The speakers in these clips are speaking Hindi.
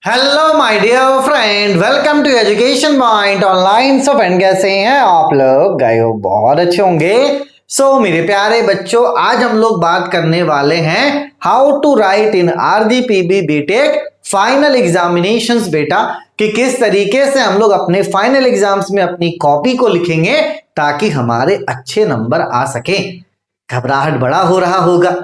Hello my dear friend, welcome to education point online. So friend, कैसे हैं आप लोग? गए हो बहुत अच्छे होंगे। मेरे प्यारे बच्चों, आज हम लोग बात करने वाले हैं how to write in RDPB BTech final examinations बेटा, कि किस तरीके से हम लोग अपने फाइनल एग्जाम्स में अपनी कॉपी को लिखेंगे ताकि हमारे अच्छे नंबर आ सके। घबराहट बड़ा हो रहा होगा,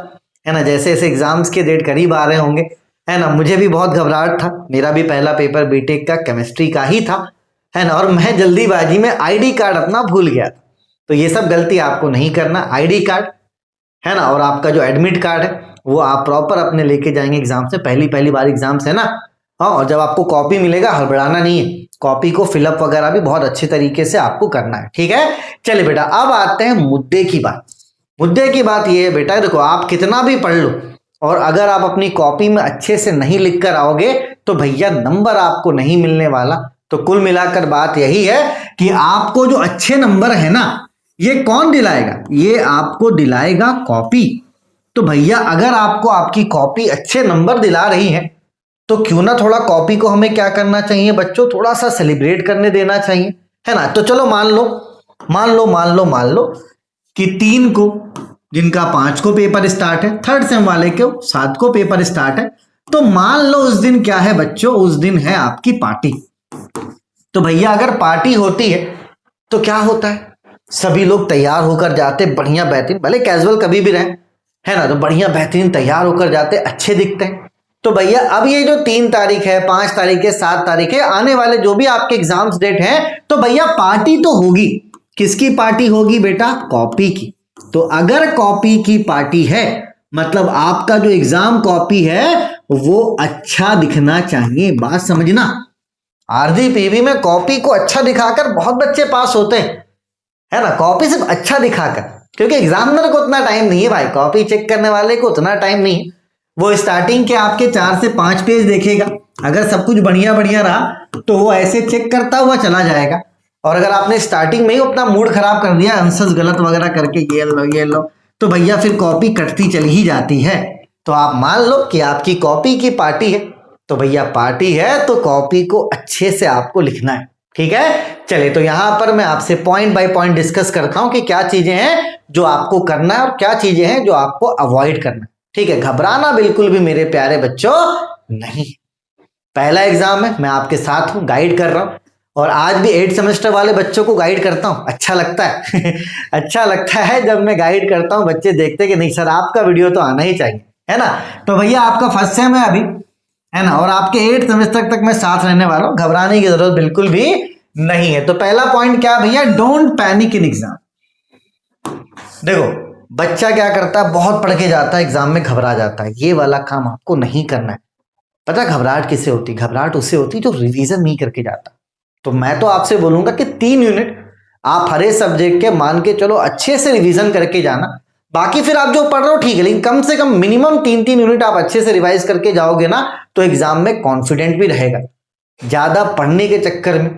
है ना? जैसे जैसे एग्जाम्स के डेट करीब आ रहे होंगे, है ना? मुझे भी बहुत घबराहट था। मेरा भी पहला पेपर बीटेक का केमिस्ट्री का ही था, है ना? और मैं जल्दीबाजी में आईडी कार्ड अपना भूल गया था। तो ये सब गलती आपको नहीं करना। आईडी कार्ड, है ना, और आपका जो एडमिट कार्ड है वो आप प्रॉपर अपने लेके जाएंगे एग्जाम से। पहली पहली बार एग्जाम्स है ना। हाँ, और जब आपको कॉपी मिलेगा हड़बड़ाना नहीं है। कॉपी को फिलअप वगैरह भी बहुत अच्छे तरीके से आपको करना है, ठीक है? चलिए बेटा, अब आते हैं मुद्दे की बात। मुद्दे की बात ये है बेटा, देखो, आप कितना भी पढ़ लो और अगर आप अपनी कॉपी में अच्छे से नहीं लिख कर आओगे तो भैया नंबर आपको नहीं मिलने वाला। तो कुल मिलाकर बात यही है कि आपको जो अच्छे नंबर है ना, ये कौन दिलाएगा? ये आपको दिलाएगा कॉपी। तो भैया अगर आपको आपकी कॉपी अच्छे नंबर दिला रही है तो क्यों ना थोड़ा कॉपी को हमें क्या करना चाहिए बच्चों, थोड़ा सा सेलिब्रेट करने देना चाहिए, है ना? तो चलो मान लो कि 3 को, जिनका 5 को पेपर स्टार्ट है, थर्ड सेम वाले को 7 को पेपर स्टार्ट है, तो मान लो उस दिन क्या है बच्चों, उस दिन है आपकी पार्टी। तो भैया अगर पार्टी होती है तो क्या होता है, सभी लोग तैयार होकर जाते, बढ़िया बेहतरीन, भले कैजुअल कभी भी रहे, है ना, तो बढ़िया बेहतरीन तैयार होकर जाते, अच्छे दिखते हैं। तो भैया अब ये जो 3 तारीख है, 5 तारीख है, 7 तारीख है, आने वाले जो भी आपके एग्जाम्स डेट हैं, तो भैया पार्टी तो होगी। किसकी पार्टी होगी बेटा? कॉपी की। तो अगर कॉपी की पार्टी है मतलब आपका जो एग्जाम कॉपी है वो अच्छा दिखना चाहिए। बात समझना, आरडीपीबी में कॉपी को अच्छा दिखाकर बहुत बच्चे पास होते हैं, है ना? कॉपी सिर्फ अच्छा दिखाकर, क्योंकि एग्जामिनर को उतना टाइम नहीं है भाई, कॉपी चेक करने वाले को उतना टाइम नहीं है। वो स्टार्टिंग के आपके 4 से 5 पेज देखेगा, अगर सब कुछ बढ़िया बढ़िया रहा तो वो ऐसे चेक करता हुआ चला जाएगा। और अगर आपने स्टार्टिंग में ही अपना मूड खराब कर दिया आंसर्स गलत वगैरह करके, ये लो, तो भैया फिर कॉपी कटती चली ही जाती है। तो आप मान लो कि आपकी कॉपी की पार्टी है, तो भैया पार्टी है तो कॉपी को अच्छे से आपको लिखना है, ठीक है? चलिए, तो यहां पर मैं आपसे पॉइंट बाय पॉइंट डिस्कस करता हूं कि क्या चीजें हैं जो आपको करना है और क्या चीजें हैं जो आपको अवॉइड करना है, ठीक है? घबराना बिल्कुल भी मेरे प्यारे बच्चों नहीं। पहला एग्जाम है, मैं आपके साथ हूं, गाइड कर रहा हूं, और आज भी 8 सेमेस्टर वाले बच्चों को गाइड करता हूं। अच्छा लगता है अच्छा लगता है जब मैं गाइड करता हूं, बच्चे देखते कि नहीं सर आपका वीडियो तो आना ही चाहिए, है ना? तो भैया आपका फर्स्ट सेम है अभी, है ना, और आपके 8 सेमेस्टर तक मैं साथ रहने वाला हूं, घबराने की जरूरत बिल्कुल भी नहीं है। तो पहला पॉइंट क्या भैया? Don't panic in exam. देखो, बच्चा क्या करता है, बहुत पढ़ के जाता है, एग्जाम में घबरा जाता है। ये वाला काम आपको नहीं करना है। पता घबराहट किससे होती? घबराहट उससे होती जो रिवीजन नहीं करके जाता। तो मैं तो आपसे बोलूंगा कि 3 यूनिट आप हरे सब्जेक्ट के मान के चलो अच्छे से रिवीजन करके जाना। बाकी फिर आप जो पढ़ रहे हो ठीक है, लेकिन कम से कम मिनिमम 3-3 यूनिट आप अच्छे से रिवाइज करके जाओगे ना तो एग्जाम में कॉन्फिडेंट भी रहेगा। ज्यादा पढ़ने के चक्कर में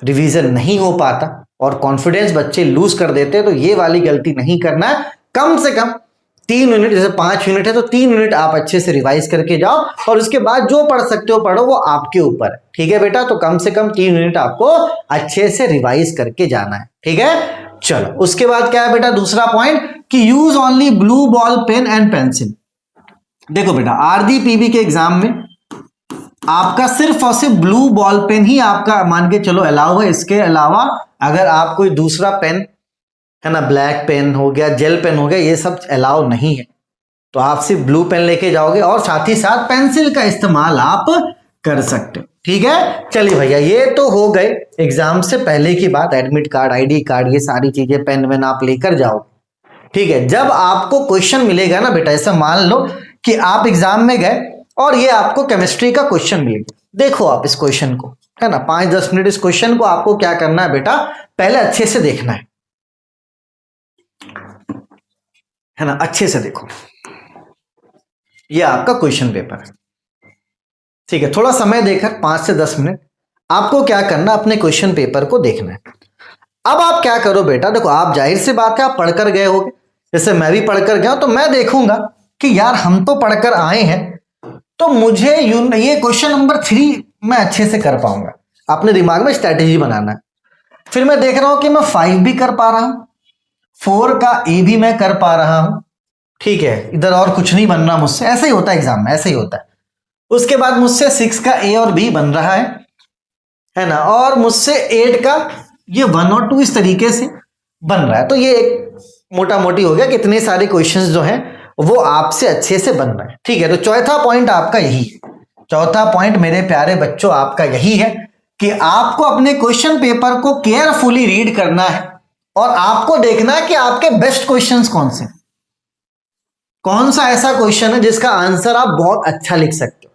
रिवीजन नहीं हो पाता और कॉन्फिडेंस बच्चे लूज कर देते हैं। तो ये वाली गलती नहीं करना है। कम से कम 3 यूनिट, जैसे 5 यूनिट है तो 3 यूनिट आप अच्छे से रिवाइज करके जाओ, और उसके बाद जो पढ़ सकते हो पढ़ो, वो आपके ऊपर है, ठीक है बेटा? तो कम से कम 3 यूनिट आपको अच्छे से रिवाइज करके जाना है, ठीक है? चलो, उसके बाद क्या है बेटा? दूसरा पॉइंट कि use only blue ball pen and pencil. देखो बेटा, आरडीपीबी के एग्जाम में आपका सिर्फ और सिर्फ ब्लू बॉल पेन ही आपका मान के चलो अलाउ है। इसके अलावा अगर आप कोई दूसरा पेन, है ना, ब्लैक पेन हो गया, जेल पेन हो गया, ये सब अलाउ नहीं है। तो आप सिर्फ ब्लू पेन लेके जाओगे और साथ ही साथ पेंसिल का इस्तेमाल आप कर सकते हो, ठीक है? चलिए भैया, ये तो हो गए एग्जाम से पहले की बात। एडमिट कार्ड, आईडी कार्ड, ये सारी चीजें, पेन वेन आप लेकर जाओ, ठीक है? जब आपको क्वेश्चन मिलेगा ना बेटा, ऐसा मान लो कि आप एग्जाम में गए और ये आपको केमिस्ट्री का क्वेश्चन मिलेगा। देखो आप इस क्वेश्चन को, है ना, 5-10 मिनट इस क्वेश्चन को आपको क्या करना है बेटा? पहले अच्छे से देखना है ना, अच्छे से देखो। ये आपका क्वेश्चन पेपर है, ठीक है? थोड़ा समय देकर 5 से 10 मिनट आपको क्या करना, अपने क्वेश्चन पेपर को देखना है। अब आप क्या करो बेटा, देखो, आप जाहिर सी बात है आप पढ़कर गए होगे, जैसे मैं भी पढ़कर गया, तो मैं देखूंगा कि यार हम तो पढ़कर आए हैं, तो मुझे ये क्वेश्चन नंबर 3 मैं अच्छे से कर पाऊंगा। अपने दिमाग में स्ट्रेटेजी बनाना है। फिर मैं देख रहा हूं कि मैं 5 भी कर पा रहा हूं, 4 का ए भी मैं कर पा रहा हूं, ठीक है, इधर और कुछ नहीं बन रहा मुझसे। ऐसे ही होता है एग्जाम में, ऐसे ही होता है। उसके बाद मुझसे 6 का ए और बी बन रहा है ना, और मुझसे 8 का ये 1 और 2 इस तरीके से बन रहा है। तो ये एक मोटा मोटी हो गया कि इतने सारे क्वेश्चंस जो हैं वो आपसे अच्छे से बन रहे हैं, ठीक है। तो चौथा पॉइंट आपका यही है, चौथा पॉइंट मेरे प्यारे बच्चों आपका यही है कि आपको अपने क्वेश्चन पेपर को केयरफुली रीड करना है और आपको देखना है कि आपके बेस्ट क्वेश्चंस कौन से, कौन सा ऐसा क्वेश्चन है जिसका आंसर आप बहुत अच्छा लिख सकते हो।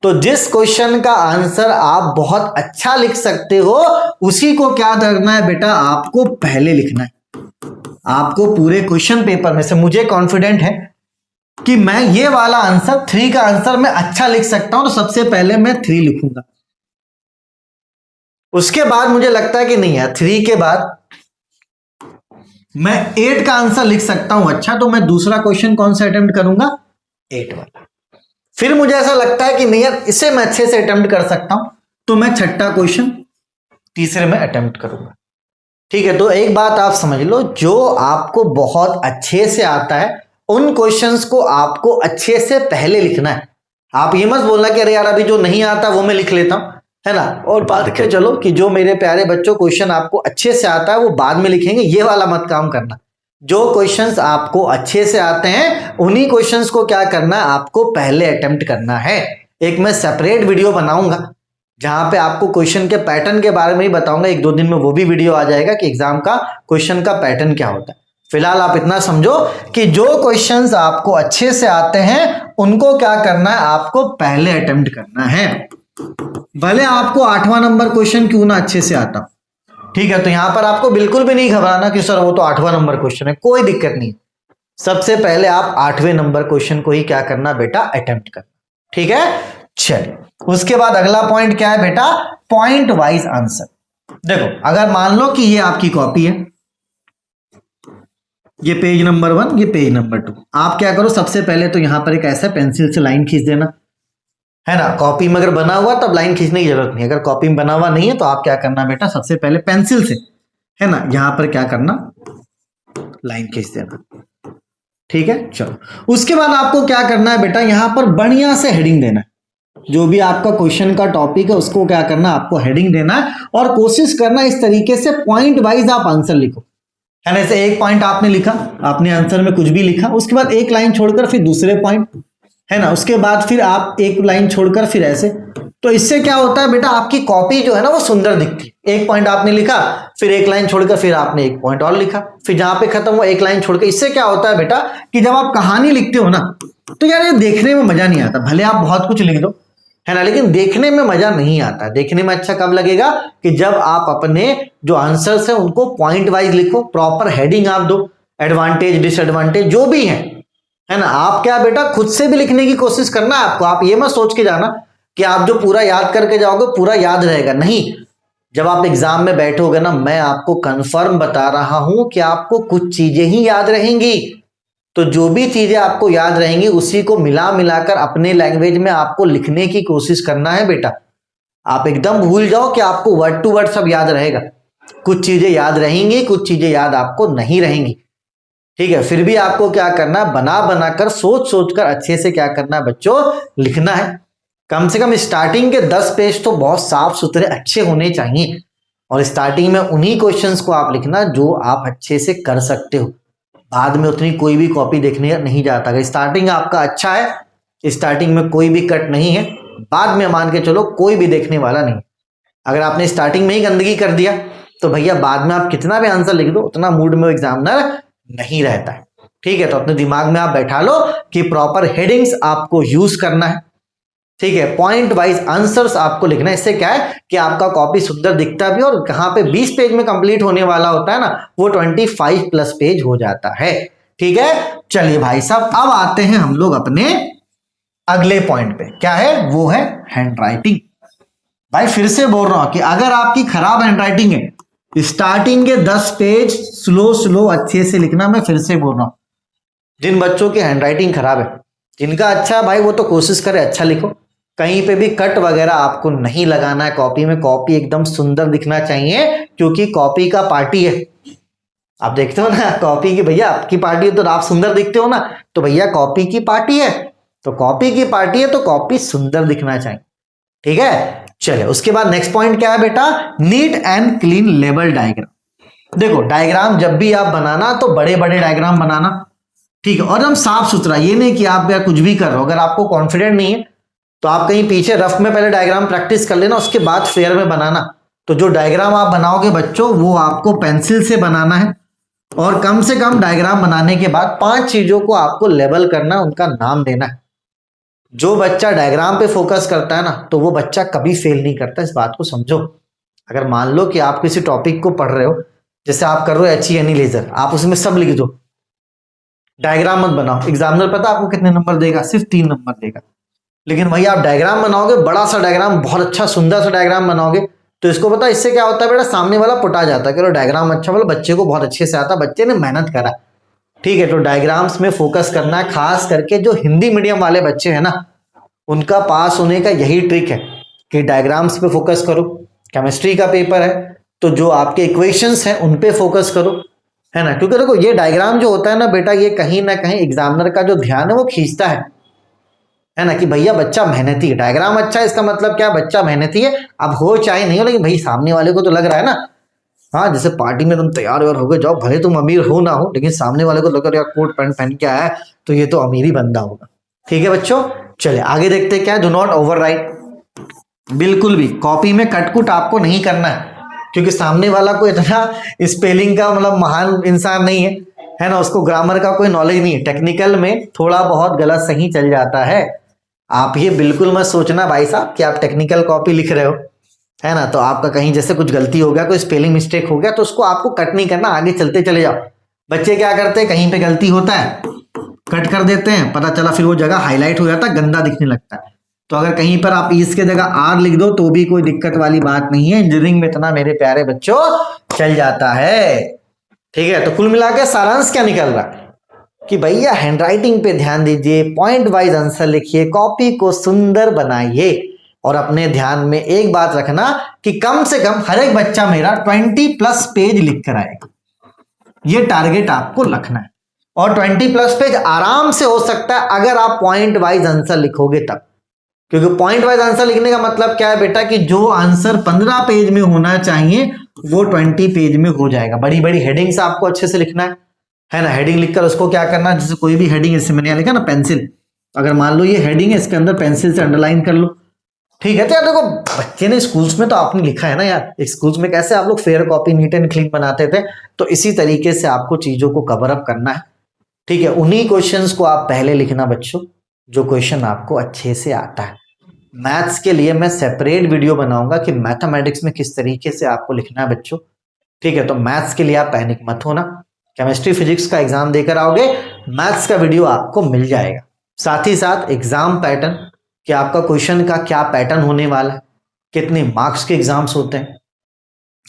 तो जिस क्वेश्चन का आंसर आप बहुत अच्छा लिख सकते हो उसी को क्या करना है बेटा, आपको पहले लिखना है। आपको पूरे क्वेश्चन पेपर में से, मुझे कॉन्फिडेंट है कि मैं ये वाला आंसर 3 का आंसर मैं अच्छा लिख सकता हूं, तो सबसे पहले मैं 3 लिखूंगा। उसके बाद मुझे लगता है कि नहीं है 3 के बाद मैं 8 का आंसर लिख सकता हूं अच्छा, तो मैं दूसरा क्वेश्चन कौन सा अटेम्प्ट करूंगा, 8 वाला। फिर मुझे ऐसा लगता है कि नहीं यार इसे मैं अच्छे से अटेम्प्ट कर सकता हूं, तो मैं छठा क्वेश्चन तीसरे में अटेम्प्ट करूंगा, ठीक है। तो एक बात आप समझ लो, जो आपको बहुत अच्छे से आता है उन क्वेश्चंस को आपको अच्छे से पहले लिखना है। आप ये मत बोलना कि अरे यार अभी जो नहीं आता वो मैं लिख लेता हूं, है ना, और बात के चलो कि जो मेरे प्यारे बच्चों क्वेश्चन आपको अच्छे से आता है वो बाद में लिखेंगे, ये वाला मत काम करना। जो क्वेश्चंस आपको अच्छे से आते हैं उन्हीं क्वेश्चंस को क्या करना है, आपको पहले अटेम्प्ट करना है। एक मैं सेपरेट वीडियो बनाऊंगा जहां पे आपको क्वेश्चन के पैटर्न के बारे में ही बताऊंगा, 1-2 दिन में वो भी वीडियो आ जाएगा कि एग्जाम का क्वेश्चन का पैटर्न क्या होता है। फिलहाल आप इतना समझो कि जो क्वेश्चंस आपको अच्छे से आते हैं उनको क्या करना है, आपको पहले अटेम्प्ट करना है, भले आपको 8वां नंबर क्वेश्चन क्यों ना अच्छे से आता, ठीक है। तो यहां पर आपको बिल्कुल भी नहीं घबराना कि सर वो तो 8वां नंबर क्वेश्चन है, कोई दिक्कत नहीं। सबसे पहले आप 8वें नंबर क्वेश्चन को ही क्या करना बेटा, अटेम्प्ट करना, ठीक है। चलिए उसके बाद अगला पॉइंट क्या है बेटा, पॉइंट वाइज आंसर। देखो अगर मान लो कि ये आपकी कॉपी है, ये पेज नंबर 1, ये पेज नंबर 2, आप क्या करो सबसे पहले तो यहां पर एक ऐसा पेंसिल से लाइन खींच देना, है ना। कॉपी में अगर बना हुआ तब लाइन खींचने की जरूरत नहीं, अगर कॉपी में बना हुआ नहीं है तो आप क्या करना बेटा, सबसे पहले पेंसिल से, है ना, यहां पर क्या करना, लाइन खींच देना, ठीक है। चलो उसके बाद आपको क्या करना है बेटा, यहां पर बढ़िया से हेडिंग देना है। जो भी आपका क्वेश्चन का टॉपिक है उसको क्या करना, आपको हेडिंग देना है और कोशिश करना इस तरीके से पॉइंट वाइज आप आंसर लिखो, है ना। जैसे एक पॉइंट आपने लिखा, आपने आंसर में कुछ भी लिखा, उसके बाद एक लाइन छोड़कर फिर दूसरे पॉइंट, है ना, उसके बाद फिर आप एक लाइन छोड़कर फिर ऐसे। तो इससे क्या होता है बेटा, आपकी कॉपी जो है ना वो सुंदर दिखती है। एक पॉइंट आपने लिखा, फिर एक लाइन छोड़कर फिर आपने एक पॉइंट और लिखा, फिर जहां पे खत्म हुआ एक लाइन छोड़कर। इससे क्या होता है बेटा कि जब आप कहानी लिखते हो ना तो यार ये देखने में मजा नहीं आता, भले आप बहुत कुछ लिख दो, है ना, लेकिन देखने में मजा नहीं आता। देखने में अच्छा कब लगेगा कि जब आप अपने जो आंसर्स हैं उनको पॉइंट वाइज लिखो, प्रॉपर हेडिंग आप दो, एडवांटेज डिसएडवांटेज जो भी है ना। आप क्या बेटा खुद से भी लिखने की कोशिश करना है आपको। आप ये मत सोच के जाना कि आप जो पूरा याद करके जाओगे पूरा याद रहेगा, नहीं। जब आप एग्जाम में बैठोगे ना, मैं आपको कंफर्म बता रहा हूं कि आपको कुछ चीजें ही याद रहेंगी। तो जो भी चीजें आपको याद रहेंगी उसी को मिला मिलाकर अपने लैंग्वेज में आपको लिखने की कोशिश करना है बेटा। आप एकदम भूल जाओ कि आपको वर्ड टू वर्ड सब याद रहेगा। कुछ चीजें याद रहेंगी, कुछ चीजें याद आपको नहीं रहेंगी, ठीक है। फिर भी आपको क्या करना है, बना बनाकर सोच सोच कर अच्छे से क्या करना है बच्चों, लिखना है। कम से कम स्टार्टिंग के 10 पेज तो बहुत साफ सुथरे अच्छे होने चाहिए, और स्टार्टिंग में उन्हीं क्वेश्चंस को आप लिखना जो आप अच्छे से कर सकते हो। बाद में उतनी कोई भी कॉपी देखने नहीं जाता। अगर स्टार्टिंग आपका अच्छा है, स्टार्टिंग में कोई भी कट नहीं है, बाद में मान के चलो कोई भी देखने वाला नहीं। अगर आपने स्टार्टिंग में ही गंदगी कर दिया तो भैया बाद में आप कितना भी आंसर लिख दो उतना मूड में एग्जामिनर नहीं रहता है, ठीक है। तो अपने दिमाग में आप बैठा लो कि प्रॉपर हेडिंग्स आपको यूज करना है, ठीक है। पॉइंट वाइज आंसर्स आपको लिखना है। इससे क्या है कि आपका कॉपी सुंदर दिखता भी, और कहां पे 20 पेज में कंप्लीट होने वाला होता है ना, वो 25+ पेज हो जाता है, ठीक है। चलिए भाई साहब, अब आते हैं हम लोग अपने अगले पॉइंट पे। क्या है वो, है हैंड राइटिंग। भाई फिर से बोल रहा हूं कि अगर आपकी खराब हैंड राइटिंग है, स्टार्टिंग के 10 पेज स्लो स्लो अच्छे से लिखना। मैं फिर से बोल रहा हूं, जिन बच्चों की हैंड राइटिंग खराब है जिनका अच्छा है भाई वो तो कोशिश करे अच्छा लिखो, कहीं पे भी कट वगैरह आपको नहीं लगाना है कॉपी में, कॉपी एकदम सुंदर दिखना चाहिए क्योंकि कॉपी का पार्टी है। आप देखते हो ना कॉपी की, भैया आपकी पार्टी है तो आप सुंदर दिखते हो ना, तो भैया कॉपी की पार्टी है, तो कॉपी की पार्टी है तो कॉपी सुंदर दिखना चाहिए। ठीक है, चलिए उसके बाद नेक्स्ट पॉइंट क्या है बेटा, neat and clean label diagram. देखो डायग्राम जब भी आप बनाना तो बड़े बड़े डायग्राम बनाना, ठीक है, और एकदम साफ सुथरा, ये नहीं कि आप कुछ भी कर रहे हो। अगर आपको कॉन्फिडेंट नहीं है तो आप कहीं पीछे रफ में पहले डायग्राम प्रैक्टिस कर लेना, उसके बाद फेयर में बनाना। तो जो डायग्राम आप बनाओगे बच्चों वो आपको पेंसिल से बनाना है, और कम से कम डायग्राम बनाने के बाद 5 चीजों को आपको लेबल करना, उनका नाम देना है। जो बच्चा डायग्राम पे फोकस करता है ना तो वो बच्चा कभी फेल नहीं करता, इस बात को समझो। अगर मान लो कि आप किसी टॉपिक को पढ़ रहे हो, जैसे आप कर रहे हो HENE लेजर, आप उसमें सब लिख दो, डायग्राम मत बनाओ। एग्जामिनर पता आपको कितने नंबर देगा, सिर्फ 3 नंबर देगा। लेकिन भैया आप डायग्राम बनाओगे, बड़ा सा डायग्राम, बहुत अच्छा सुंदर सा डायग्राम बनाओगे, तो इसको पता इससे क्या होता है बेटा, सामने वाला पुटा जाता है कि डायग्राम अच्छा, बोलो बच्चे को बहुत अच्छे से आता, बच्चे ने मेहनत करा। ठीक है, तो डायग्राम्स में फोकस करना है, खास करके जो हिंदी मीडियम वाले बच्चे हैं ना, उनका पास होने का यही ट्रिक है कि डायग्राम्स पे फोकस करो। केमिस्ट्री का पेपर है तो जो आपके इक्वेशंस हैं उन पे फोकस करो, है ना, क्योंकि देखो ये डायग्राम जो होता है ना बेटा, ये कहीं ना कहीं एग्जामिनर का जो ध्यान है वो खींचता है ना, कि भैया बच्चा मेहनती है। डायग्राम अच्छा है इसका मतलब क्या, बच्चा मेहनती है। अब हो चाहे नहीं हो, लेकिन भाई सामने वाले को तो लग रहा है ना। हाँ, जैसे पार्टी में तुम तैयार हो गए जाओ, भले तुम अमीर हो ना हो, लेकिन सामने वाले को लग रहा है कोट पैंट पहन के आया है तो ये तो अमीर ही बंदा होगा। ठीक है बच्चों, चलिए आगे देखते हैं क्या, डू नॉट ओवरराइट। बिल्कुल भी कॉपी में कटकुट आपको नहीं करना है, क्योंकि सामने वाला को इतना स्पेलिंग का मतलब महान इंसान नहीं है ना, उसको ग्रामर का कोई नॉलेज नहीं है। टेक्निकल में थोड़ा बहुत गलत सही चल जाता है। आप ये बिल्कुल मत सोचना भाई साहब कि आप टेक्निकल कॉपी लिख रहे हो, है ना, तो आपका कहीं जैसे कुछ गलती हो गया, कोई स्पेलिंग मिस्टेक हो गया, तो उसको आपको कट नहीं करना, आगे चलते चले जाओ। बच्चे क्या करते हैं, कहीं पे गलती होता है कट कर देते हैं, पता चला फिर वो जगह हाईलाइट हो जाता है, गंदा दिखने लगता है। तो अगर कहीं पर आप इस के जगह आर लिख दो तो भी कोई दिक्कत वाली बात नहीं है, इंजीनियरिंग में इतना मेरे प्यारे बच्चों चल जाता है। ठीक है, तो कुल मिला के सारांश क्या निकल रहा है कि भैया हैंडराइटिंग पे ध्यान दीजिए, पॉइंट वाइज आंसर लिखिए, कॉपी को सुंदर बनाइए, और अपने ध्यान में एक बात रखना कि कम से कम हर एक बच्चा मेरा 20+ पेज लिख कर आएगा। ये टारगेट आपको रखना है, और 20+ पेज आराम से हो सकता है अगर आप पॉइंट वाइज आंसर लिखोगे तब। क्योंकि पॉइंट वाइज आंसर लिखने का मतलब क्या है बेटा, कि जो आंसर 15 पेज में होना चाहिए वो 20 पेज में हो जाएगा। बड़ी बड़ी हेडिंग्स आपको अच्छे से लिखना है ना, हेडिंग लिखकर उसको क्या करना, जैसे कोई भी हेडिंग, इससे मैंने लिखा ना पेंसिल, अगर मान लो ये हेडिंग है, इसके अंदर पेंसिल से अंडरलाइन कर लो। ठीक है, तो यार देखो बच्चे ने स्कूल्स में तो आपने लिखा है ना यार, स्कूल्स में कैसे आप लोग fair copy neat and clean बनाते थे, तो इसी तरीके से आपको चीजों को कवर अप करना है। ठीक है, उन्हीं क्वेश्चंस को आप पहले लिखना बच्चों जो क्वेश्चन आपको अच्छे से आता है। मैथ्स के लिए मैं सेपरेट वीडियो बनाऊंगा कि मैथमेटिक्स में किस तरीके से आपको लिखना है बच्चों। ठीक है, तो मैथ्स के लिए आप पैनिक मत होना, केमिस्ट्री फिजिक्स का एग्जाम देकर आओगे, मैथ्स का वीडियो आपको मिल जाएगा। साथ ही साथ एग्जाम पैटर्न, कि आपका क्वेश्चन का क्या पैटर्न होने वाला है, कितने मार्क्स के एग्जाम्स होते हैं,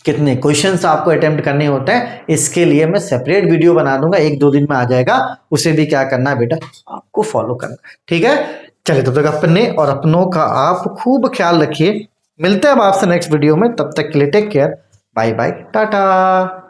कितने क्वेश्चंस आपको अटेम्प्ट करने होते हैं, इसके लिए मैं सेपरेट वीडियो बना दूंगा, 1-2 दिन में आ जाएगा। उसे भी क्या करना है बेटा, आपको फॉलो करना है। ठीक है, चलिए तब तक अपने और अपनों का आप खूब ख्याल रखिए। मिलते हैं अब आपसे नेक्स्ट वीडियो में, तब तक के लिए take care, bye bye, Tata.